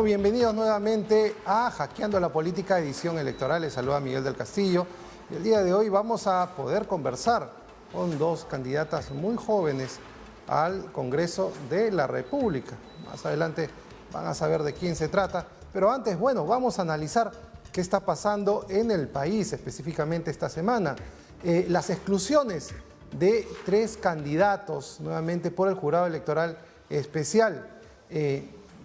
Bueno, bienvenidos nuevamente a Hackeando la Política, edición electoral. Les saluda Miguel del Castillo. Y el día de hoy vamos a poder conversar con dos candidatas muy jóvenes al Congreso de la República. Más adelante van a saber de quién se trata. Pero antes, bueno, vamos a analizar qué está pasando en el país, específicamente esta semana. Las exclusiones de 3 candidatos, nuevamente por el Jurado Electoral Especial,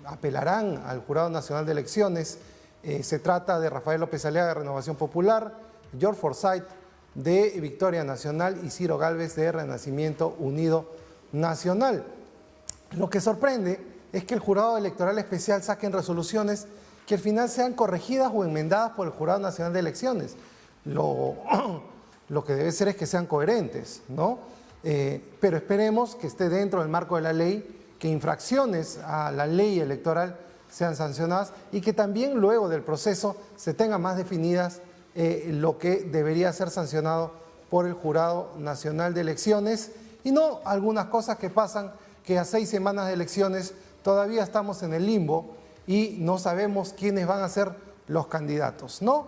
apelarán al Jurado Nacional de Elecciones. Se trata de Rafael López Aliaga, de Renovación Popular, George Forsyth, de Victoria Nacional, y Ciro Gálvez, de Renacimiento Unido Nacional. Lo que sorprende es que el Jurado Electoral Especial saquen resoluciones que al final sean corregidas o enmendadas por el Jurado Nacional de Elecciones. Lo que debe ser es que sean coherentes, ¿no? Pero esperemos que esté dentro del marco de la ley, que infracciones a la ley electoral sean sancionadas y que también luego del proceso se tengan más definidas lo que debería ser sancionado por el Jurado Nacional de Elecciones, y no algunas cosas que pasan, que a 6 semanas de elecciones todavía estamos en el limbo y no sabemos quiénes van a ser los candidatos, ¿no?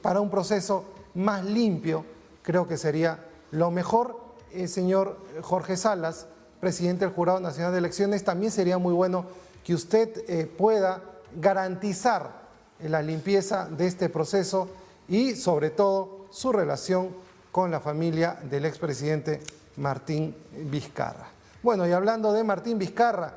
Para un proceso más limpio, creo que sería lo mejor. Señor Jorge Salas, presidente del Jurado Nacional de Elecciones, también sería muy bueno que usted pueda garantizar la limpieza de este proceso y sobre todo su relación con la familia del expresidente Martín Vizcarra. Bueno, y hablando de Martín Vizcarra,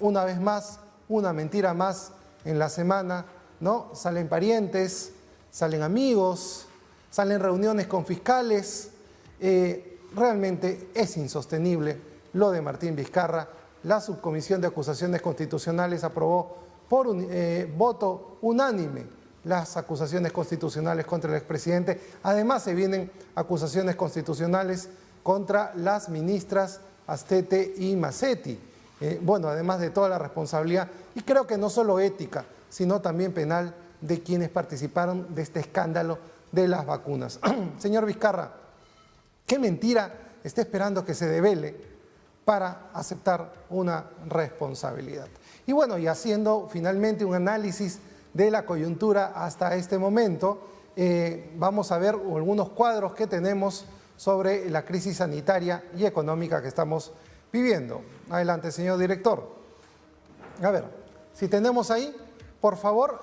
una vez más, una mentira más en la semana, ¿no? Salen parientes, salen amigos, salen reuniones con fiscales. Realmente es insostenible lo de Martín Vizcarra. La Subcomisión de Acusaciones Constitucionales aprobó por voto unánime las acusaciones constitucionales contra el expresidente. Además, se vienen acusaciones constitucionales contra las ministras Astete y Macetti. Bueno, además de toda la responsabilidad, y creo que no solo ética, sino también penal, de quienes participaron de este escándalo de las vacunas. Señor Vizcarra, ¿qué mentira está esperando que se devele para aceptar una responsabilidad? Y bueno, y haciendo finalmente un análisis de la coyuntura hasta este momento, vamos a ver algunos cuadros que tenemos sobre la crisis sanitaria y económica que estamos viviendo. Adelante, señor director. A ver, si tenemos ahí, por favor,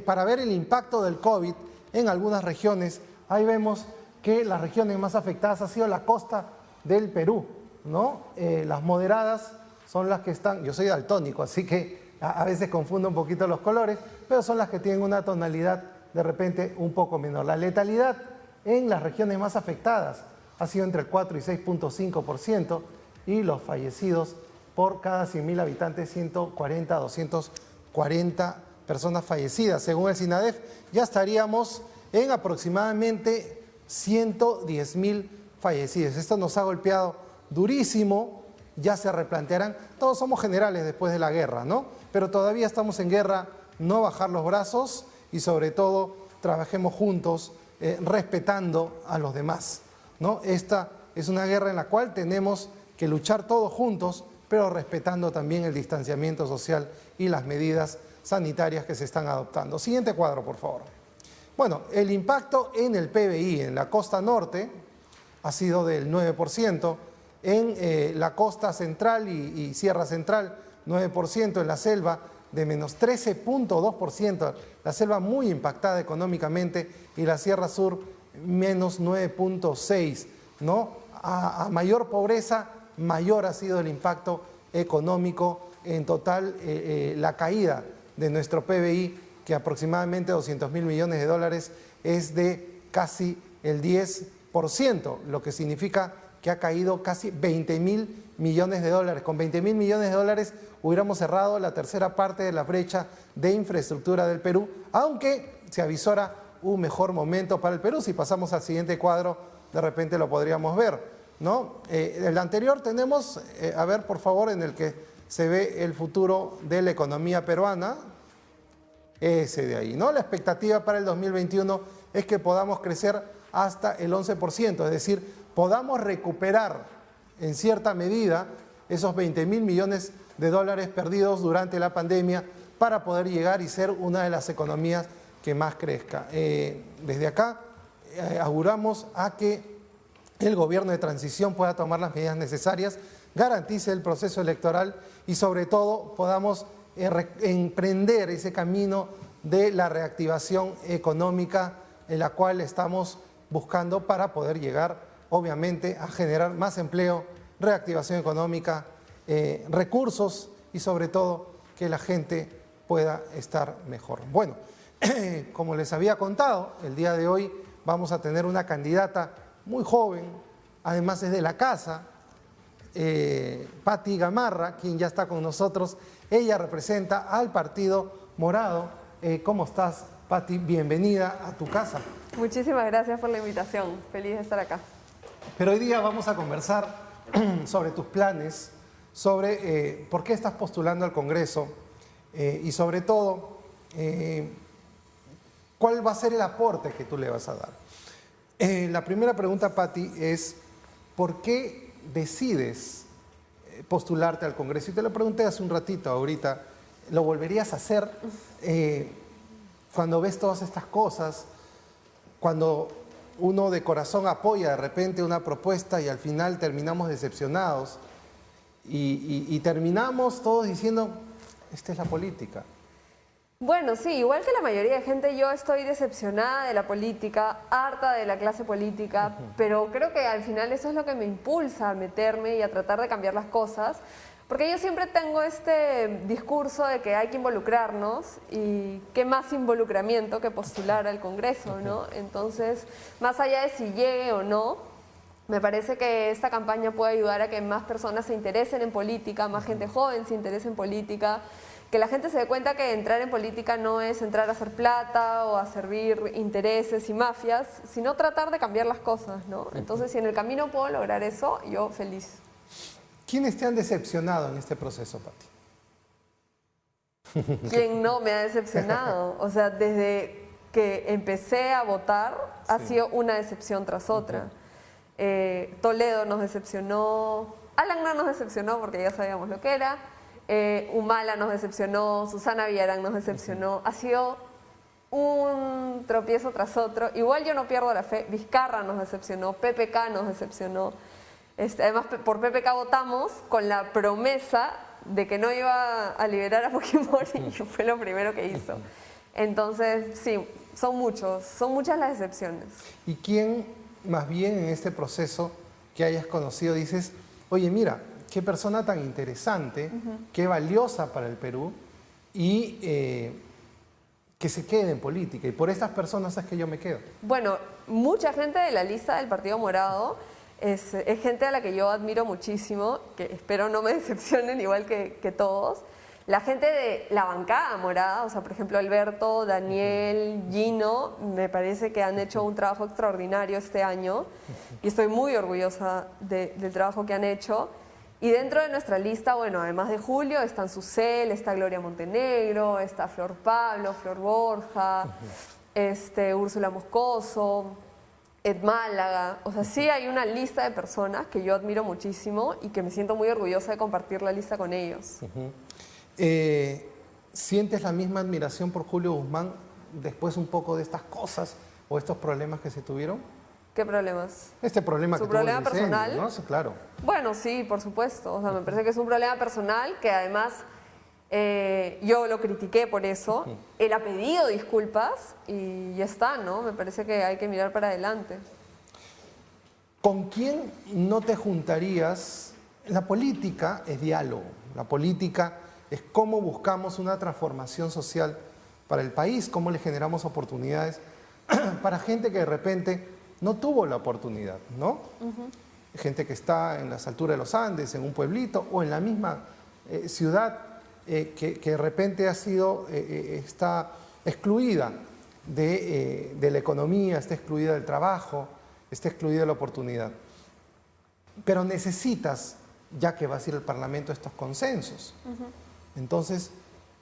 para ver el impacto del COVID en algunas regiones. Ahí vemos que las regiones más afectadas ha sido la costa del Perú, ¿no? Las moderadas son las que están, yo soy daltónico, así que a veces confundo un poquito los colores, pero son las que tienen una tonalidad de repente un poco menor. La letalidad en las regiones más afectadas ha sido entre el 4 y 6.5%, y los fallecidos por cada 100.000 habitantes, 140 a 240 personas fallecidas. Según el SINADEF, ya estaríamos en aproximadamente 110.000 fallecidos. Esto nos ha golpeado durísimo. Ya se replantearán, todos somos generales después de la guerra, ¿no? Pero todavía estamos en guerra, no bajar los brazos y sobre todo trabajemos juntos, respetando a los demás, ¿no? Esta es una guerra en la cual tenemos que luchar todos juntos, pero respetando también el distanciamiento social y las medidas sanitarias que se están adoptando. Siguiente cuadro, por favor. Bueno, el impacto en el PBI en la costa norte ha sido del 9%, en la costa central y Sierra Central 9%, en la selva de menos 13.2%, la selva muy impactada económicamente, y la Sierra Sur menos 9.6%, ¿no? A mayor pobreza, mayor ha sido el impacto económico. En total, la caída de nuestro PBI, que aproximadamente 200.000 millones de dólares, es de casi el 10%, lo que significa que ha caído casi 20.000 millones de dólares. Con 20.000 millones de dólares hubiéramos cerrado la tercera parte de la brecha de infraestructura del Perú, aunque se avisora un mejor momento para el Perú. Si pasamos al siguiente cuadro, de repente lo podríamos ver, ¿no? El anterior tenemos, a ver, por favor, en el que se ve el futuro de la economía peruana, ese de ahí, ¿no? La expectativa para el 2021 es que podamos crecer hasta el 11%, es decir, podamos recuperar en cierta medida esos 20.000 millones de dólares perdidos durante la pandemia para poder llegar y ser una de las economías que más crezca. Desde acá auguramos a que el gobierno de transición pueda tomar las medidas necesarias, garantice el proceso electoral y sobre todo podamos emprender ese camino de la reactivación económica en la cual estamos buscando para poder llegar, obviamente, a generar más empleo, reactivación económica, recursos y sobre todo que la gente pueda estar mejor. Bueno, como les había contado, el día de hoy vamos a tener una candidata muy joven, además es de la casa, Patti Gamarra, quien ya está con nosotros. Ella representa al Partido Morado. ¿Cómo estás, Patti? Bienvenida a tu casa. Muchísimas gracias por la invitación. Feliz de estar acá. Pero hoy día vamos a conversar sobre tus planes, sobre por qué estás postulando al Congreso y sobre todo cuál va a ser el aporte que tú le vas a dar. La primera pregunta, Patti, es ¿por qué decides postularte al Congreso? Y te lo pregunté hace un ratito, ahorita. ¿Lo volverías a hacer cuando ves todas estas cosas? Cuando uno de corazón apoya de repente una propuesta y al final terminamos decepcionados y terminamos todos diciendo, esta es la política. Bueno, sí, igual que la mayoría de gente, yo estoy decepcionada de la política, harta de la clase política, pero creo que al final eso es lo que me impulsa a meterme y a tratar de cambiar las cosas, porque yo siempre tengo este discurso de que hay que involucrarnos y qué más involucramiento que postular al Congreso, ¿no? Entonces, más allá de si llegue o no, me parece que esta campaña puede ayudar a que más personas se interesen en política, más gente joven se interese en política, que la gente se dé cuenta que entrar en política no es entrar a hacer plata o a servir intereses y mafias, sino tratar de cambiar las cosas, ¿no? Entonces, si en el camino puedo lograr eso, yo feliz. ¿Quiénes te han decepcionado en este proceso, Patti? ¿Quién no me ha decepcionado? O sea, desde que empecé a votar, ha sido una decepción tras otra. Toledo nos decepcionó, Alan no nos decepcionó porque ya sabíamos lo que era. Humala nos decepcionó, Susana Villarán nos decepcionó, ha sido un tropiezo tras otro. Igual yo no pierdo la fe, Vizcarra nos decepcionó, PPK nos decepcionó. Además, por PPK votamos con la promesa de que no iba a liberar a Fujimori y fue lo primero que hizo. Entonces, sí, son muchas las decepciones. ¿Y quién más bien en este proceso que hayas conocido dices, oye, mira, qué persona tan interesante, qué valiosa para el Perú y que se quede en política? Y por estas personas es que yo me quedo. Bueno, mucha gente de la lista del Partido Morado es gente a la que yo admiro muchísimo, que espero no me decepcionen igual que todos. La gente de la bancada morada, o sea, por ejemplo, Alberto, Daniel, Gino, me parece que han hecho un trabajo extraordinario este año y estoy muy orgullosa del trabajo que han hecho. Y dentro de nuestra lista, bueno, además de Julio, están Susel, está Gloria Montenegro, está Flor Pablo, Flor Borja, Úrsula Moscoso, Ed Málaga. O sea, sí hay una lista de personas que yo admiro muchísimo y que me siento muy orgullosa de compartir la lista con ellos. ¿Sientes la misma admiración por Julio Guzmán después un poco de estas cosas o estos problemas que se tuvieron? ¿Qué problemas? Este problema que ¿Su problema tuvo el incendio, personal? ¿no? Sí, claro. Bueno, sí, por supuesto. O sea, me parece que es un problema personal que además yo lo critiqué por eso. Él ha pedido disculpas y ya está, ¿no? Me parece que hay que mirar para adelante. ¿Con quién no te juntarías? La política es diálogo. La política es cómo buscamos una transformación social para el país, cómo le generamos oportunidades para gente que de repente no tuvo la oportunidad, ¿no? Gente que está en las alturas de los Andes, en un pueblito o en la misma ciudad que de repente está excluida de la economía, está excluida del trabajo, está excluida de la oportunidad. Pero necesitas, ya que vas a ir al Parlamento, estos consensos. Entonces,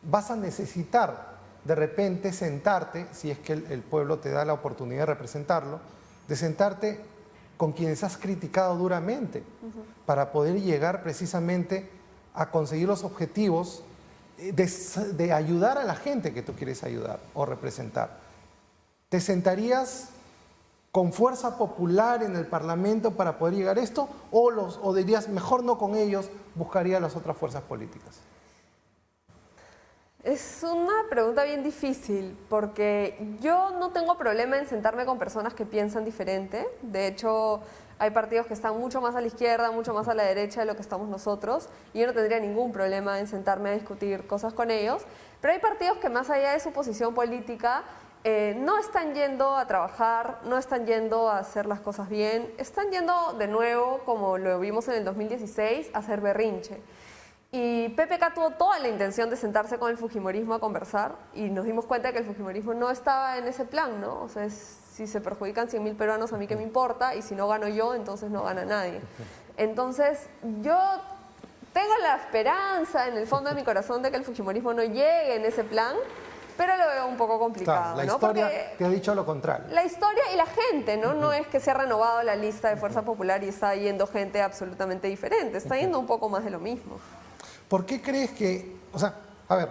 vas a necesitar de repente sentarte, si es que el pueblo te da la oportunidad de representarlo, de sentarte con quienes has criticado duramente para poder llegar precisamente a conseguir los objetivos de ayudar a la gente que tú quieres ayudar o representar. ¿Te sentarías con fuerza popular en el Parlamento para poder llegar a esto? ¿O dirías, mejor no con ellos, buscaría las otras fuerzas políticas? Es una pregunta bien difícil, porque yo no tengo problema en sentarme con personas que piensan diferente. De hecho, hay partidos que están mucho más a la izquierda, mucho más a la derecha de lo que estamos nosotros, y yo no tendría ningún problema en sentarme a discutir cosas con ellos. Pero hay partidos que más allá de su posición política, no están yendo a trabajar, no están yendo a hacer las cosas bien, están yendo de nuevo, como lo vimos en el 2016, a hacer berrinche. Y PPK tuvo toda la intención de sentarse con el fujimorismo a conversar y nos dimos cuenta de que el fujimorismo no estaba en ese plan, ¿no? O sea, si se perjudican 100.000 peruanos, a mí qué me importa, y si no gano yo, entonces no gana nadie. Entonces, yo tengo la esperanza en el fondo de mi corazón de que el fujimorismo no llegue en ese plan, pero lo veo un poco complicado, Claro, la ¿no? historia Porque te ha dicho lo contrario. la historia y la gente, ¿no? No es que se ha renovado la lista de Fuerza Popular y está yendo gente absolutamente diferente, está yendo un poco más de lo mismo. ¿Por qué crees que, o sea, a ver,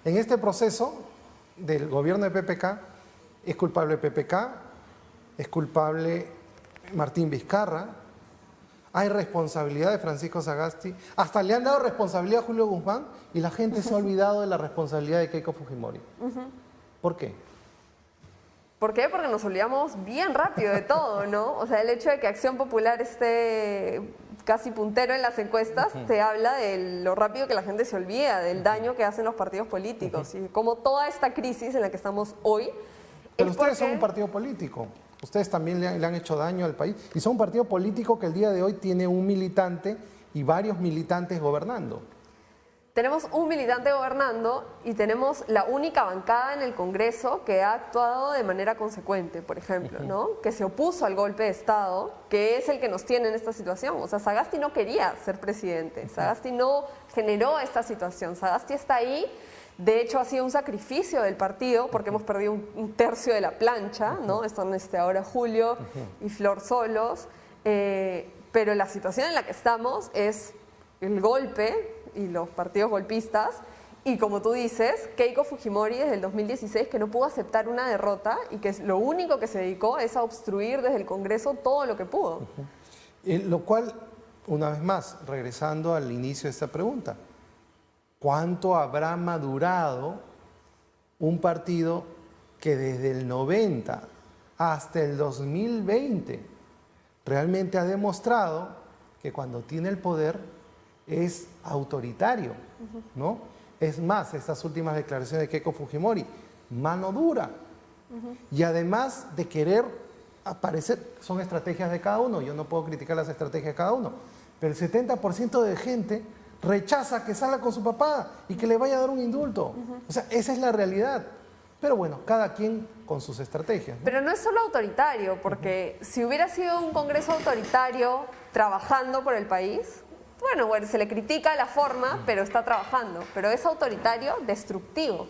en este proceso del gobierno de PPK, es culpable PPK, es culpable Martín Vizcarra, hay responsabilidad de Francisco Sagasti, hasta le han dado responsabilidad a Julio Guzmán y la gente se ha olvidado de la responsabilidad de Keiko Fujimori? ¿Por qué? ¿Por qué? Porque nos olvidamos bien rápido de todo, ¿no? O sea, el hecho de que Acción Popular esté casi puntero en las encuestas te habla de lo rápido que la gente se olvida, del daño que hacen los partidos políticos y cómo toda esta crisis en la que estamos hoy. Pero ustedes son porque un partido político, ustedes también le han hecho daño al país y son un partido político que el día de hoy tiene un militante y varios militantes gobernando. tenemos un militante gobernando y tenemos la única bancada en el Congreso que ha actuado de manera consecuente, por ejemplo, ¿no? Que se opuso al golpe de Estado, que es el que nos tiene en esta situación. O sea, Sagasti no quería ser presidente, Sagasti no generó esta situación, Sagasti está ahí. De hecho, ha sido un sacrificio del partido porque hemos perdido un tercio de la plancha, ¿no? Están ahora Julio y Flor solos, pero la situación en la que estamos es el golpe y los partidos golpistas, y como tú dices, Keiko Fujimori desde el 2016 que no pudo aceptar una derrota y que lo único que se dedicó es a obstruir desde el Congreso todo lo que pudo. Lo cual, una vez más, regresando al inicio de esta pregunta, ¿cuánto habrá madurado un partido que desde el 90 hasta el 2020 realmente ha demostrado que cuando tiene el poder es autoritario, ¿no? Es más, estas últimas declaraciones de Keiko Fujimori, mano dura. Y además de querer aparecer, son estrategias de cada uno, yo no puedo criticar las estrategias de cada uno, pero el 70% de gente rechaza que salga con su papá y que le vaya a dar un indulto. O sea, esa es la realidad. Pero bueno, cada quien con sus estrategias, ¿no? Pero no es solo autoritario, porque si hubiera sido un Congreso autoritario trabajando por el país, bueno, se le critica la forma, pero está trabajando. Pero es autoritario, destructivo.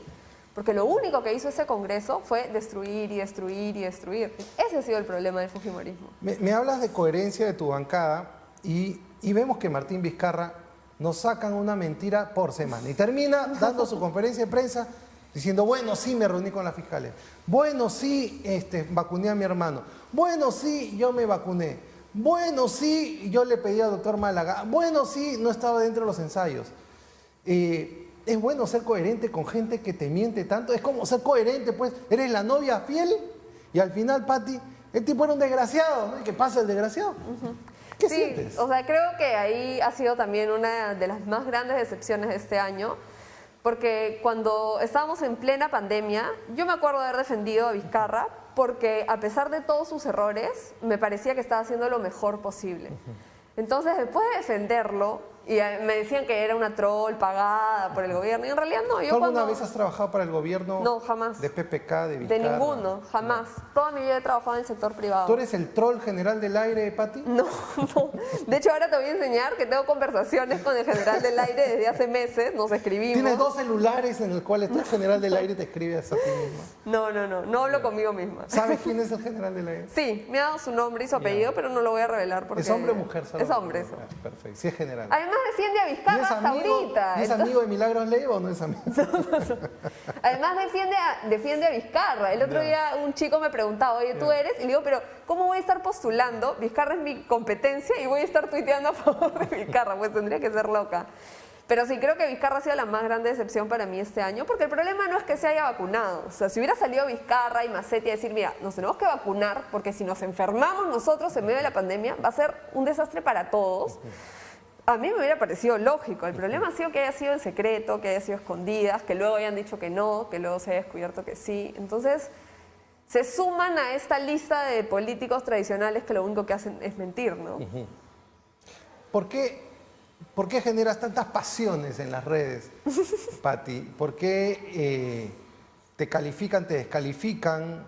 Porque lo único que hizo ese Congreso fue destruir y destruir y destruir. Ese ha sido el problema del fujimorismo. Me hablas de coherencia de tu bancada y vemos que Martín Vizcarra nos sacan una mentira por semana y termina dando su conferencia de prensa diciendo, bueno, sí, me reuní con la fiscalía. Bueno, sí, vacuné a mi hermano. Bueno, sí, yo me vacuné. Bueno, sí, yo le pedí al doctor Málaga. Bueno, sí, no estaba dentro de los ensayos. Es bueno ser coherente con gente que te miente tanto. Es como ser coherente, pues, eres la novia fiel y al final, Pati, el tipo era un desgraciado, ¿no? ¿Y qué pasa el desgraciado? ¿Qué sientes? O sea, creo que ahí ha sido también una de las más grandes decepciones de este año, porque cuando estábamos en plena pandemia, yo me acuerdo de haber defendido a Vizcarra, porque a pesar de todos sus errores, me parecía que estaba haciendo lo mejor posible. Entonces, después de defenderlo, y me decían que era una troll pagada por el gobierno, y en realidad no. ¿Tú alguna vez has trabajado para el gobierno? No, jamás. ¿De PPK, de Vizcarra? De ninguno, jamás. Toda mi vida he trabajado en el sector privado. ¿Tú eres el troll general del aire, Pati? No, no. De hecho, ahora te voy a enseñar que tengo conversaciones con el general del aire desde hace meses, nos escribimos. Tienes 2 celulares en los cuales tú, el general del aire, te escribes a ti misma. No hablo conmigo misma. ¿Sabes quién es el general del aire? Sí, me ha dado su nombre y su apellido, pero no lo voy a revelar porque... ¿Es hombre o mujer? Es hombre. Perfecto, sí es general. Además, defiende a Vizcarra hasta ahorita. ¿Y es amigo de Milagros Leiva o no es amigo? Además defiende a Vizcarra. El otro día un chico me preguntaba, oye, ¿tú eres? Y le digo, pero ¿cómo voy a estar postulando? Vizcarra es mi competencia y voy a estar tuiteando a favor de Vizcarra. Pues tendría que ser loca. Pero sí, creo que Vizcarra ha sido la más grande decepción para mí este año, porque el problema no es que se haya vacunado. O sea, si hubiera salido Vizcarra y Macetti a decir, mira, nos tenemos que vacunar, porque si nos enfermamos nosotros en medio de la pandemia, va a ser un desastre para todos. A mí me hubiera parecido lógico. El problema ha sido que haya sido en secreto, que haya sido escondidas, que luego hayan dicho que no, que luego se haya descubierto que sí. Entonces, se suman a esta lista de políticos tradicionales que lo único que hacen es mentir, ¿no? ¿Por qué generas tantas pasiones en las redes, Pati? ¿Por qué te califican, te descalifican?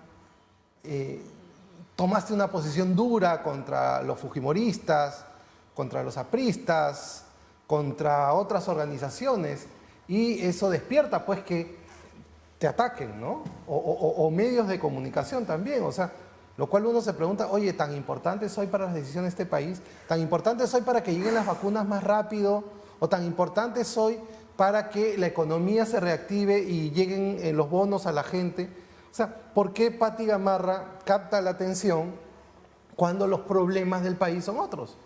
Tomaste una posición dura contra los fujimoristas, contra los apristas, contra otras organizaciones, y eso despierta pues que te ataquen, ¿no? O medios de comunicación también, o sea, lo cual uno se pregunta, oye, ¿tan importante soy para las decisiones de este país? ¿Tan importante soy para que lleguen las vacunas más rápido? ¿O tan importante soy para que la economía se reactive y lleguen los bonos a la gente? O sea, ¿por qué Pati Gamarra capta la atención cuando los problemas del país son otros?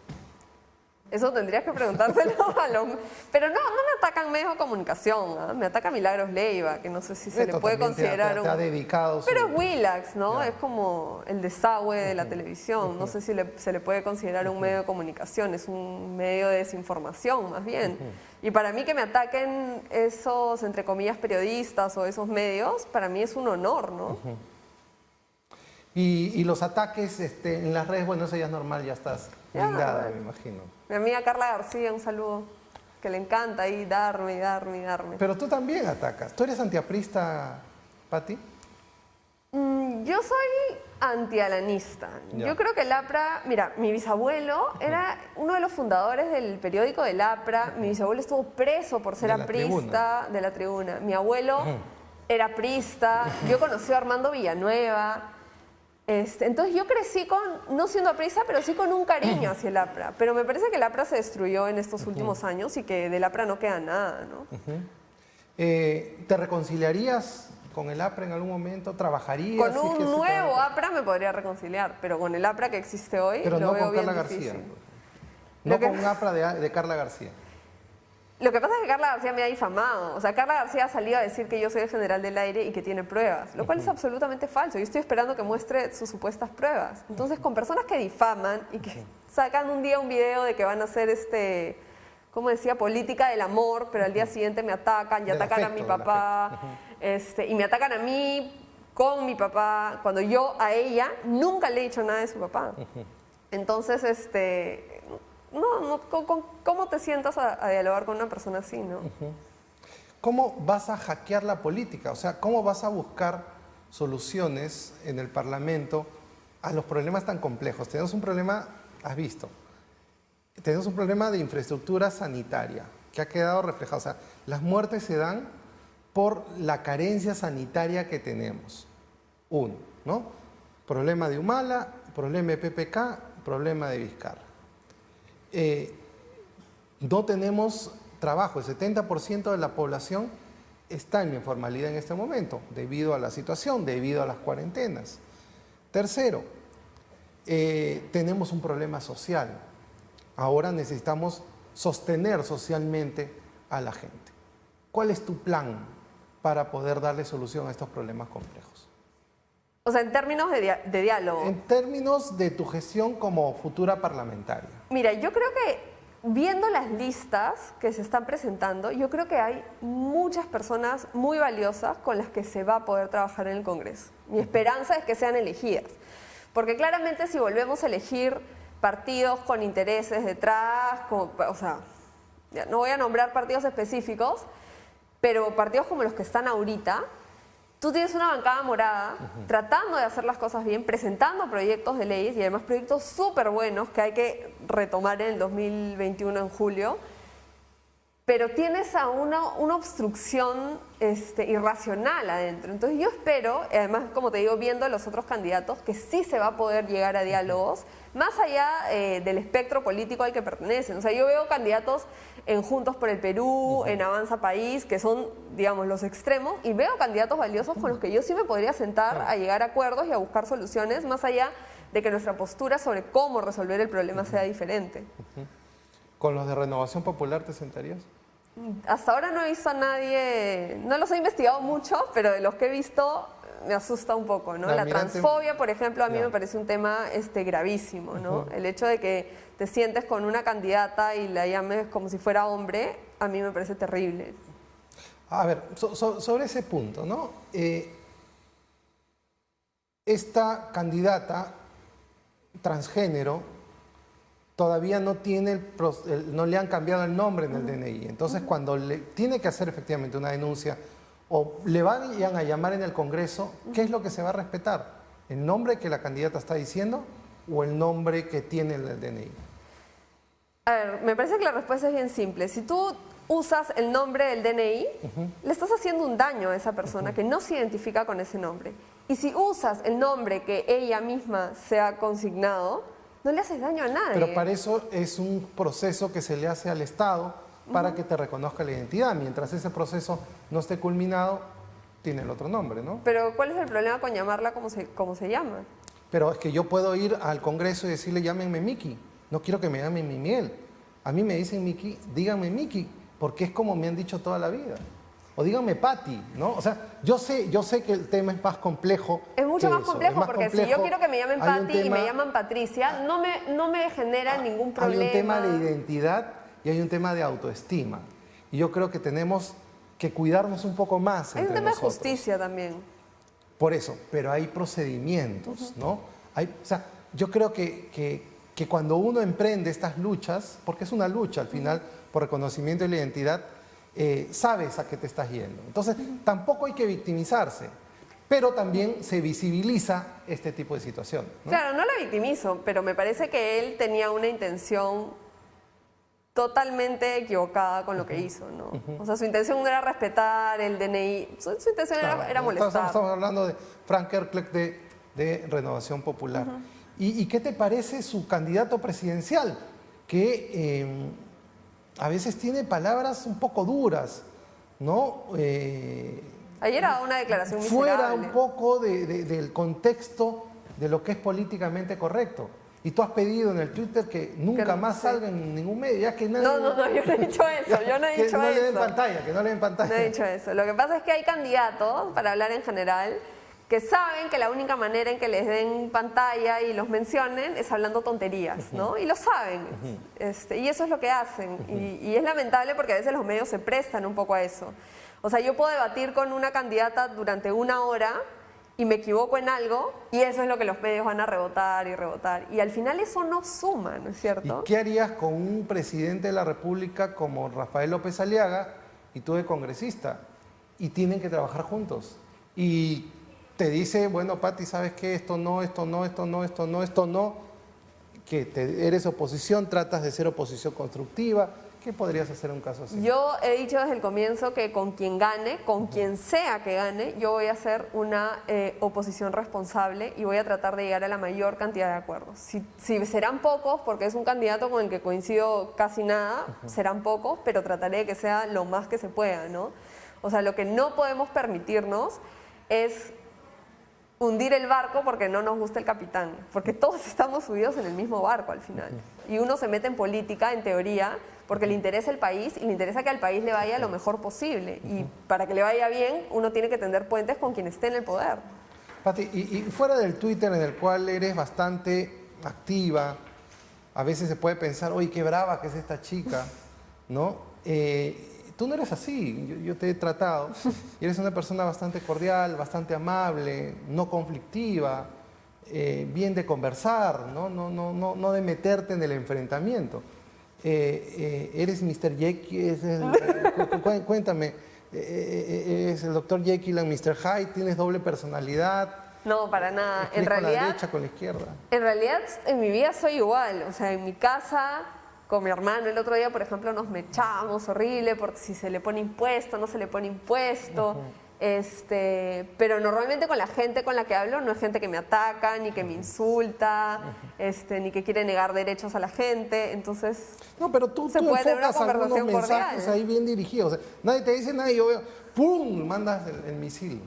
Eso tendrías que preguntárselo a los... Pero no me atacan medios de comunicación, ¿eh? Me ataca Milagros Leiva, que no sé si se le puede considerar te ha dedicado Pero es Willax, ¿no? Es como el desagüe de la televisión. No sé si se le puede considerar un medio de comunicación, es un medio de desinformación, más bien. Y para mí que me ataquen esos, entre comillas, periodistas o esos medios, para mí es un honor, ¿no? Y los ataques en las redes, bueno, eso ya es normal, ya estás blindada, me imagino. Mi amiga Carla García, un saludo, que le encanta ahí darme. Pero tú también atacas. ¿Tú eres antiaprista, Pati? Yo soy antialanista. Yo creo que el APRA, mira, mi bisabuelo era uno de los fundadores del periódico del APRA. Mi bisabuelo estuvo preso por ser aprista de La Tribuna. Mi abuelo era aprista. Yo conocí a Armando Villanueva. Entonces yo crecí no siendo aprista, pero sí con un cariño hacia el APRA. Pero me parece que el APRA se destruyó en estos últimos años y que del APRA no queda nada, ¿no? ¿Te reconciliarías con el APRA en algún momento? ¿Trabajarías? Con un nuevo APRA me podría reconciliar, pero con el APRA que existe hoy pero lo no veo con bien Carla difícil. García. No con un APRA de Carla García. Lo que pasa es que Carla García me ha difamado. O sea, Carla García ha salido a decir que yo soy el general del aire y que tiene pruebas, lo cual es absolutamente falso. Yo estoy esperando que muestre sus supuestas pruebas. Entonces, con personas que difaman y que sacan un día un video de que van a hacer como decía, política del amor, pero al día siguiente me atacan y atacan a mi papá, y me atacan a mí con mi papá, cuando yo a ella nunca le he dicho nada de su papá. Entonces, ¿cómo te sientas a dialogar con una persona así, no? ¿Cómo vas a hackear la política? O sea, ¿cómo vas a buscar soluciones en el Parlamento a los problemas tan complejos? Tenemos un problema, has visto, tenemos un problema de infraestructura sanitaria que ha quedado reflejado. O sea, las muertes se dan por la carencia sanitaria que tenemos. Uno, ¿no? Problema de Humala, problema de PPK, problema de Vizcarra. No tenemos trabajo, el 70% de la población está en informalidad en este momento, debido a la situación, debido a las cuarentenas. Tercero, tenemos un problema social. Ahora necesitamos sostener socialmente a la gente. ¿Cuál es tu plan para poder darle solución a estos problemas complejos? O sea, en términos de diálogo. En términos de tu gestión como futura parlamentaria. Mira, yo creo que viendo las listas que se están presentando, yo creo que hay muchas personas muy valiosas con las que se va a poder trabajar en el Congreso. Mi esperanza es que sean elegidas. Porque claramente si volvemos a elegir partidos con intereses detrás, o sea, ya no voy a nombrar partidos específicos, pero partidos como los que están ahorita, tú tienes una bancada morada tratando de hacer las cosas bien, presentando proyectos de leyes y además proyectos súper buenos que hay que retomar en el 2021 en julio. pero tienes a una obstrucción irracional adentro. Entonces yo espero, además, como te digo, viendo a los otros candidatos, que sí se va a poder llegar a diálogos, más allá del espectro político al que pertenecen. O sea, yo veo candidatos en Juntos por el Perú, en Avanza País, que son, digamos, los extremos, y veo candidatos valiosos con los que yo sí me podría sentar a llegar a acuerdos y a buscar soluciones, más allá de que nuestra postura sobre cómo resolver el problema sea diferente. ¿Con los de Renovación Popular te sentarías? Hasta ahora no he visto a nadie, no los he investigado mucho, pero de los que he visto me asusta un poco, ¿no? La transfobia, por ejemplo, a mí me parece un tema gravísimo, ¿no? El hecho de que te sientes con una candidata y la llames como si fuera hombre, a mí me parece terrible. A ver, sobre ese punto, ¿no? Esta candidata transgénero todavía no tiene no le han cambiado el nombre en el DNI. Entonces, cuando tiene que hacer efectivamente una denuncia o le van a llamar en el Congreso, ¿qué es lo que se va a respetar? ¿El nombre que la candidata está diciendo o el nombre que tiene el DNI? A ver, me parece que la respuesta es bien simple. Si tú usas el nombre del DNI, le estás haciendo un daño a esa persona que no se identifica con ese nombre. Y si usas el nombre que ella misma se ha consignado, no le haces daño a nadie. Pero para eso es un proceso que se le hace al Estado para que te reconozca la identidad. Mientras ese proceso no esté culminado, tiene el otro nombre, ¿no? Pero ¿cuál es el problema con llamarla como se llama? Pero es que yo puedo ir al Congreso y decirle, llámenme Miki. No quiero que me llamen mi miel. A mí me dicen Miki, díganme Miki, porque es como me han dicho toda la vida. O díganme Pati, ¿no? O sea, yo sé que el tema es más complejo. Es mucho más eso. complejo, más porque complejo. Si yo quiero que me llamen Pati y me llaman Patricia, no me genera ningún problema. Hay un tema de identidad y hay un tema de autoestima. Y yo creo que tenemos que cuidarnos un poco más. Hay un tema nosotros. de justicia también. Por eso, pero hay procedimientos, ¿no? O sea, yo creo que cuando uno emprende estas luchas, porque es una lucha al final por reconocimiento de la identidad, sabes a qué te estás yendo. Entonces, tampoco hay que victimizarse, pero también se visibiliza este tipo de situación, ¿no? Claro, no la victimizo, pero me parece que él tenía una intención totalmente equivocada con lo que hizo, ¿no? O sea, su intención no era respetar el DNI, su intención era molestar. Estamos hablando de Frank Kerkleck de Renovación Popular. ¿Y qué te parece su candidato presidencial? Que a veces tiene palabras un poco duras, ¿no? Ayer daba una declaración miserable. Fuera un poco del contexto de lo que es políticamente correcto. Y tú has pedido en el Twitter que nunca más salga en ningún medio, ya que nadie... No, yo no he dicho eso, yo no he dicho eso. Que no le den pantalla, que no le den pantalla. No he dicho eso. Lo que pasa es que hay candidatos, para hablar en general, que saben que la única manera en que les den pantalla y los mencionen es hablando tonterías, ¿no? Y lo saben. Y eso es lo que hacen. Y es lamentable porque a veces los medios se prestan un poco a eso. O sea, yo puedo debatir con una candidata durante una hora y me equivoco en algo y eso es lo que los medios van a rebotar y rebotar. Y al final eso no suma, ¿no es cierto? ¿Y qué harías con un presidente de la República como Rafael López Aliaga y tú de congresista? Y tienen que trabajar juntos. Y te dice, bueno, Pati, ¿sabes qué? Esto no, que eres oposición, tratas de ser oposición constructiva. ¿Qué podrías hacer en un caso así? Yo he dicho desde el comienzo que con quien gane, con quien sea que gane, yo voy a hacer una oposición responsable y voy a tratar de llegar a la mayor cantidad de acuerdos. Si serán pocos, porque es un candidato con el que coincido casi nada, serán pocos, pero trataré de que sea lo más que se pueda, ¿no? O sea, lo que no podemos permitirnos es hundir el barco porque no nos gusta el capitán, porque todos estamos subidos en el mismo barco al final. Y uno se mete en política, en teoría, porque le interesa el país y le interesa que al país le vaya lo mejor posible. Y para que le vaya bien, uno tiene que tender puentes con quien esté en el poder. Pati, y fuera del Twitter en el cual eres bastante activa, a veces se puede pensar, oye, qué brava que es esta chica, ¿no? Tú no eres así, yo te he tratado, y eres una persona bastante cordial, bastante amable, no conflictiva, bien de conversar, no de meterte en el enfrentamiento. Eres Mr. Jekyll, cuéntame, ¿eres el Dr. Jekyll y Mr. Hyde? ¿Tienes doble personalidad? No, para nada. En realidad, con la derecha, con la izquierda. En realidad, en mi vida soy igual. O sea, en mi casa, con mi hermano el otro día, por ejemplo, nos mechábamos horrible por si se le pone impuesto, no se le pone impuesto. Pero normalmente con la gente con la que hablo no es gente que me ataca, ni que me insulta, ni que quiere negar derechos a la gente. Entonces, No, pero tú se puede tener una enfocas algunos conversación mensajes cordial. ahí bien dirigidos. O sea, nadie te dice nada y yo veo, ¡pum! Mandas el misil.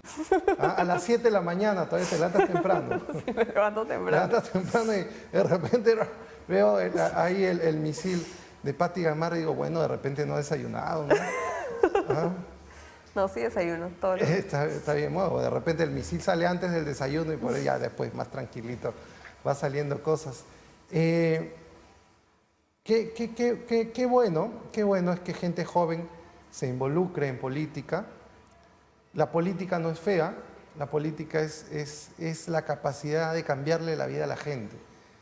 A las 7 de la mañana, todavía te levantas temprano. Sí, me levanto Te temprano. levantas temprano y de repente veo ahí el misil de Pati Gamarra y digo, bueno, de repente no ha desayunado, ¿no? Ah, No, sí desayuno, todo lo está bien, bueno, de repente el misil sale antes del desayuno y por ahí ya después más tranquilito va saliendo cosas. Qué bueno es que gente joven se involucre en política. La política no es fea, la política es la capacidad de cambiarle la vida a la gente.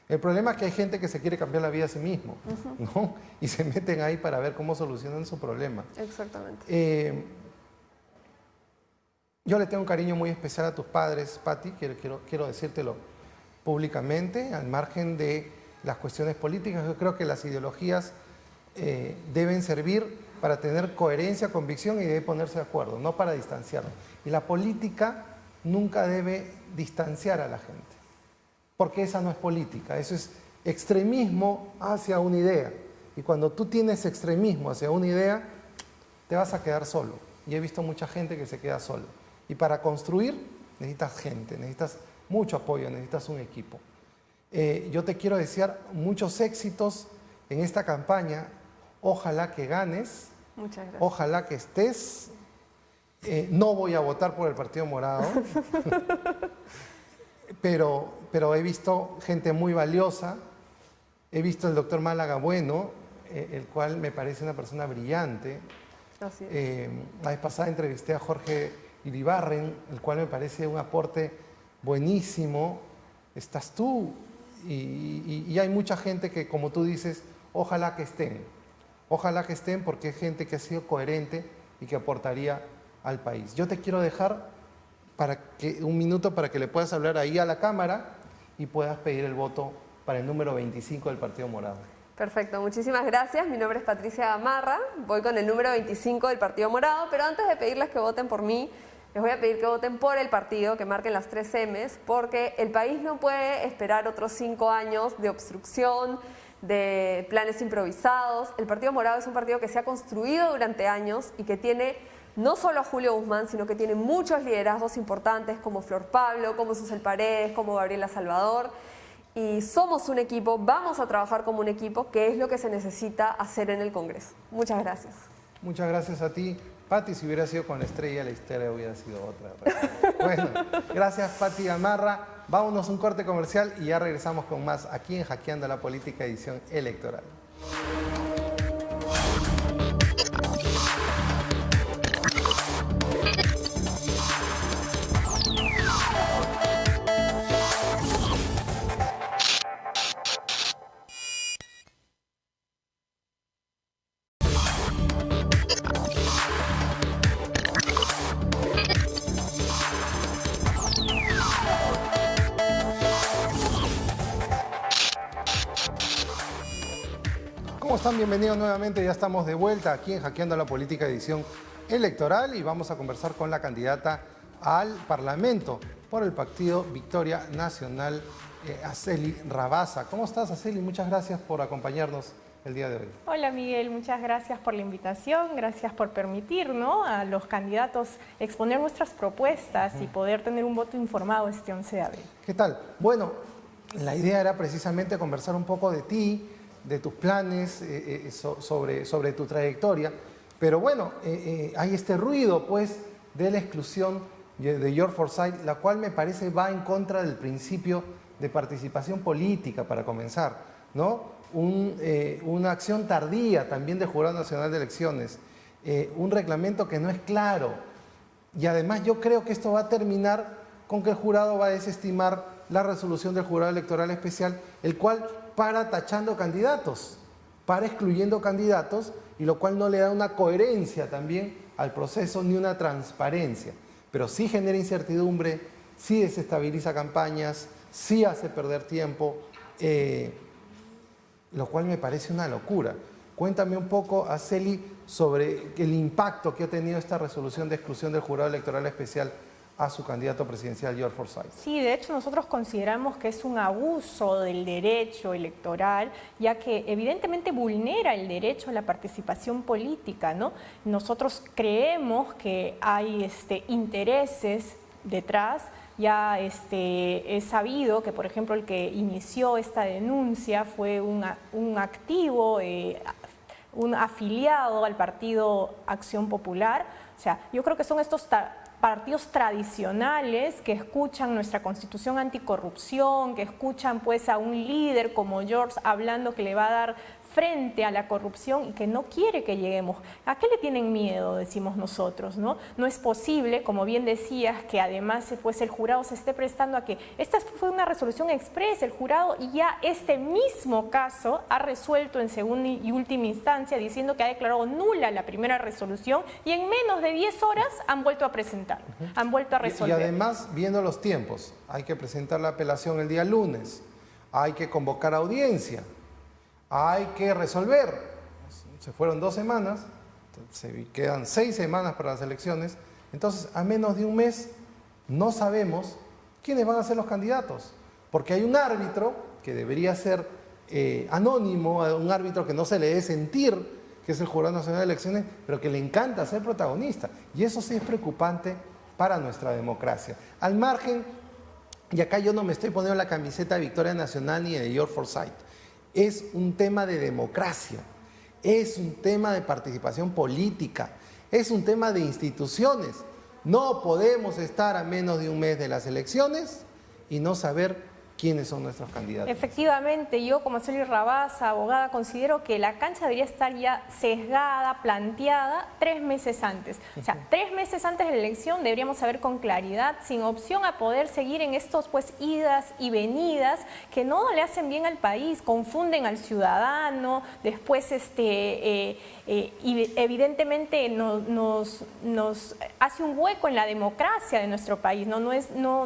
El problema es que hay gente que se quiere cambiar la vida a sí mismo, ¿no? Y se meten ahí para ver cómo solucionan su problema. Exactamente. Yo le tengo un cariño muy especial a tus padres, Pati, quiero decírtelo públicamente, al margen de las cuestiones políticas. Yo creo que las ideologías deben servir para tener coherencia, convicción y debe ponerse de acuerdo, no para distanciarnos. Y la política nunca debe distanciar a la gente, porque esa no es política, eso es extremismo hacia una idea. Y cuando tú tienes extremismo hacia una idea, te vas a quedar solo. Y he visto mucha gente que se queda solo. Y para construir necesitas gente, necesitas mucho apoyo, necesitas un equipo. Yo te quiero desear muchos éxitos en esta campaña. Ojalá que ganes. Muchas gracias. Ojalá que estés. No voy a votar por el Partido Morado, pero he visto gente muy valiosa. He visto al doctor Málaga Bueno, el cual me parece una persona brillante. Así es. La vez pasada entrevisté a Jorge Iribarren, el cual me parece un aporte buenísimo. Estás tú y hay mucha gente que, como tú dices, ojalá que estén. Ojalá que estén porque es gente que ha sido coherente y que aportaría al país. Yo te quiero dejar un minuto para que le puedas hablar ahí a la cámara y puedas pedir el voto para el número 25 del Partido Morado. Perfecto, muchísimas gracias. Mi nombre es Patricia Gamarra, voy con el número 25 del Partido Morado, pero antes de pedirles que voten por mí, les voy a pedir que voten por el partido, que marquen las 3 M's, porque el país no puede esperar otros 5 años de obstrucción, de planes improvisados. El Partido Morado es un partido que se ha construido durante años y que tiene no solo a Julio Guzmán, sino que tiene muchos liderazgos importantes como Flor Pablo, como Susel Paredes, como Gabriela Salvador. Y somos un equipo, vamos a trabajar como un equipo, que es lo que se necesita hacer en el Congreso. Muchas gracias. Muchas gracias a ti. Pati, si hubiera sido con la historia hubiera sido otra. Bueno, gracias Pati Gamarra. Vámonos a un corte comercial y ya regresamos con más aquí en Hackeando la Política, edición electoral. ¿Cómo están? Bienvenidos nuevamente. Ya estamos de vuelta aquí en Hackeando la Política, edición electoral, y vamos a conversar con la candidata al Parlamento por el partido Victoria Nacional, Acely Rabasa. ¿Cómo estás, Acely? Muchas gracias por acompañarnos el día de hoy. Hola Miguel, muchas gracias por la invitación, gracias por permitir, ¿no?, a los candidatos exponer nuestras propuestas y poder tener un voto informado este 11 de abril. ¿Qué tal? Bueno, la idea era precisamente conversar un poco de ti, de tus planes, sobre tu trayectoria, pero bueno, hay este ruido pues de la exclusión de George Forsyth, la cual me parece va en contra del principio de participación política para comenzar, ¿no? Una acción tardía también del Jurado Nacional de Elecciones, un reglamento que no es claro, y además yo creo que esto va a terminar con que el jurado va a desestimar la resolución del Jurado Electoral Especial, el cual para tachando candidatos, para excluyendo candidatos, y lo cual no le da una coherencia también al proceso ni una transparencia, pero sí genera incertidumbre, sí desestabiliza campañas, sí hace perder tiempo. lo cual me parece una locura. Cuéntame un poco, Araceli, sobre el impacto que ha tenido esta resolución de exclusión del jurado electoral especial a su candidato presidencial, George Forsyth. Sí, de hecho nosotros consideramos que es un abuso del derecho electoral, ya que evidentemente vulnera el derecho a la participación política, ¿no? Nosotros creemos que hay intereses detrás. Ya es sabido que, por ejemplo, el que inició esta denuncia fue un activo, un afiliado al Partido Acción Popular. O sea, yo creo que son estos partidos tradicionales que escuchan nuestra Constitución anticorrupción, que escuchan pues a un líder como George hablando que le va a dar frente a la corrupción y que no quiere que lleguemos. ¿A qué le tienen miedo? Decimos nosotros, ¿no? No es posible, como bien decías, que además pues, el jurado se esté prestando a que esta fue una resolución expresa, el jurado y ya este mismo caso ha resuelto en segunda y última instancia diciendo que ha declarado nula la primera resolución y en menos de 10 horas han vuelto a presentar, han vuelto a resolver. Y además, viendo los tiempos, hay que presentar la apelación el día lunes, hay que convocar audiencia, hay que resolver. Se fueron 2 semanas, se quedan 6 semanas para las elecciones, entonces a menos de un mes no sabemos quiénes van a ser los candidatos, porque hay un árbitro que debería ser anónimo, un árbitro que no se le dé sentir, que es el Jurado Nacional de Elecciones, pero que le encanta ser protagonista, y eso sí es preocupante para nuestra democracia. Al margen, y acá yo no me estoy poniendo la camiseta de Victoria Nacional ni de George Forsyth, es un tema de democracia, es un tema de participación política, es un tema de instituciones. No podemos estar a menos de un mes de las elecciones y no saber quiénes son nuestros candidatos. Efectivamente, yo como Araceli Rabasa, abogada, considero que la cancha debería estar ya sesgada, planteada 3 meses antes. O sea, 3 meses antes de la elección deberíamos saber con claridad, sin opción a poder seguir en estos pues idas y venidas que no le hacen bien al país, confunden al ciudadano, después y evidentemente nos hace un hueco en la democracia de nuestro país. No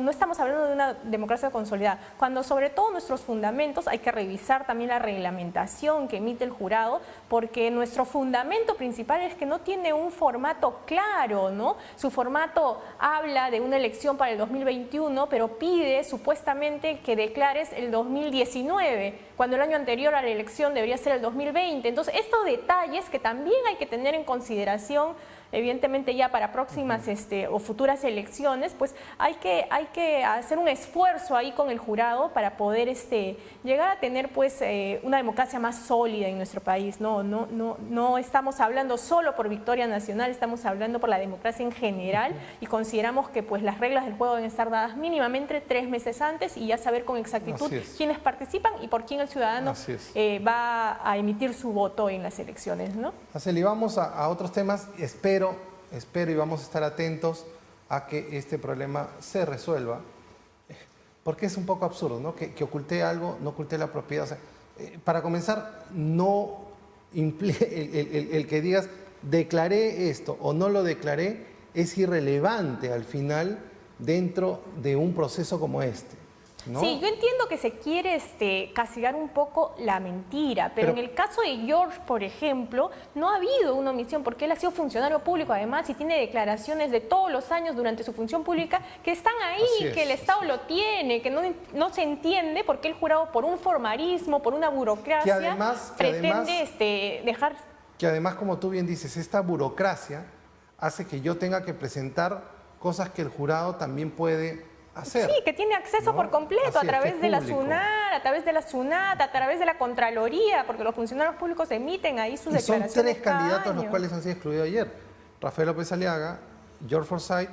estamos hablando de una democracia consolidada. Cuando sobre todo nuestros fundamentos hay que revisar también la reglamentación que emite el jurado, porque nuestro fundamento principal es que no tiene un formato claro, ¿no? Su formato habla de una elección para el 2021, pero pide supuestamente que declares el 2019, cuando el año anterior a la elección debería ser el 2020. Entonces, estos detalles que también hay que tener en consideración, evidentemente ya para próximas o futuras elecciones, pues hay que hacer un esfuerzo ahí con el jurado para poder llegar a tener pues una democracia más sólida en nuestro país. No estamos hablando solo por Victoria Nacional, estamos hablando por la democracia en general y consideramos que pues las reglas del juego deben estar dadas mínimamente 3 meses antes y ya saber con exactitud quiénes participan y por quién el ciudadano va a emitir su voto en las elecciones, ¿no? Araceli, vamos a otros temas. Espero y vamos a estar atentos a que este problema se resuelva, porque es un poco absurdo, ¿no? Que oculté algo, no oculté la propiedad. O sea, para comenzar, no el que digas declaré esto o no lo declaré es irrelevante al final dentro de un proceso como este, ¿no? Sí, yo entiendo que se quiere castigar un poco la mentira, pero en el caso de George, por ejemplo, no ha habido una omisión porque él ha sido funcionario público además y tiene declaraciones de todos los años durante su función pública que están ahí, que el Estado lo tiene, que no se entiende por qué el jurado, por un formalismo, por una burocracia, pretende dejar... Que además, como tú bien dices, esta burocracia hace que yo tenga que presentar cosas que el jurado también puede hacer. Sí, que tiene acceso por completo a través de la SUNAT, a través de la SUNAT, a través de la Contraloría, porque los funcionarios públicos emiten ahí sus declaraciones. Son 3 candidatos los cuales han sido excluidos ayer. Rafael López Aliaga, George Forsyth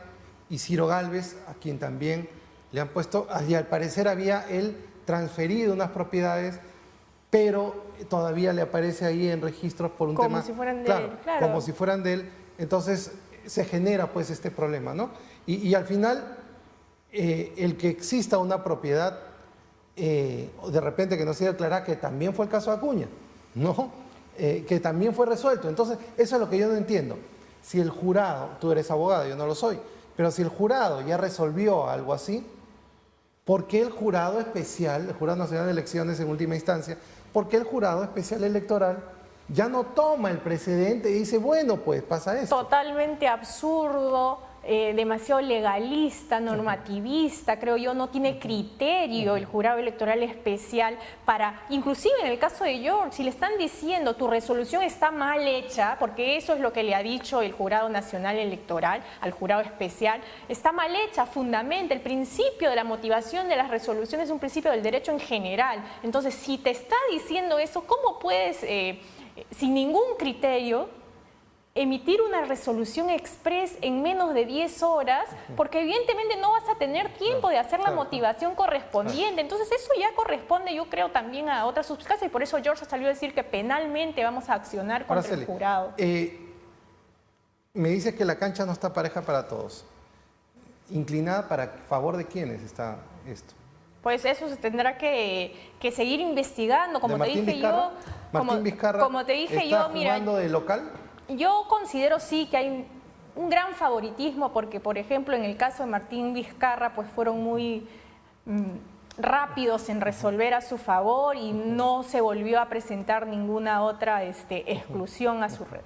y Ciro Gálvez, a quien también le han puesto, y al parecer había él transferido unas propiedades, pero todavía le aparece ahí en registros por un tema... Como si fueran de él, claro. Como si fueran de él. Entonces se genera pues este problema, ¿no? Y al final... el que exista una propiedad, de repente que no se declara, que también fue el caso de Acuña, ¿no? Que también fue resuelto. Entonces, eso es lo que yo no entiendo. Si el jurado, tú eres abogado, yo no lo soy, pero si el jurado ya resolvió algo así, ¿por qué el jurado especial, el Jurado Nacional de Elecciones en última instancia, porque el jurado especial electoral ya no toma el precedente y dice, bueno, pues pasa esto. Totalmente absurdo, demasiado legalista, normativista, creo yo, no tiene criterio el jurado electoral especial para, inclusive en el caso de George, si le están diciendo tu resolución está mal hecha, porque eso es lo que le ha dicho el Jurado Nacional Electoral al jurado especial, está mal hecha, fundamenta, el principio de la motivación de las resoluciones es un principio del derecho en general. Entonces, si te está diciendo eso, ¿cómo puedes, sin ningún criterio, emitir una resolución express en menos de 10 horas, porque evidentemente no vas a tener tiempo de hacer la motivación correspondiente? Entonces eso ya corresponde, yo creo, también a otras sustancias, y por eso George salió a decir que penalmente vamos a accionar contra el jurado. Me dices que la cancha no está pareja para todos. ¿Inclinada para favor de quiénes está esto? Pues eso se tendrá que seguir investigando, como te dije yo. Martín Vizcarra, como te dije ¿está yo, mira, jugando de local? Yo considero sí que hay un gran favoritismo porque, por ejemplo, en el caso de Martín Vizcarra, pues fueron muy rápidos en resolver a su favor y no se volvió a presentar ninguna otra exclusión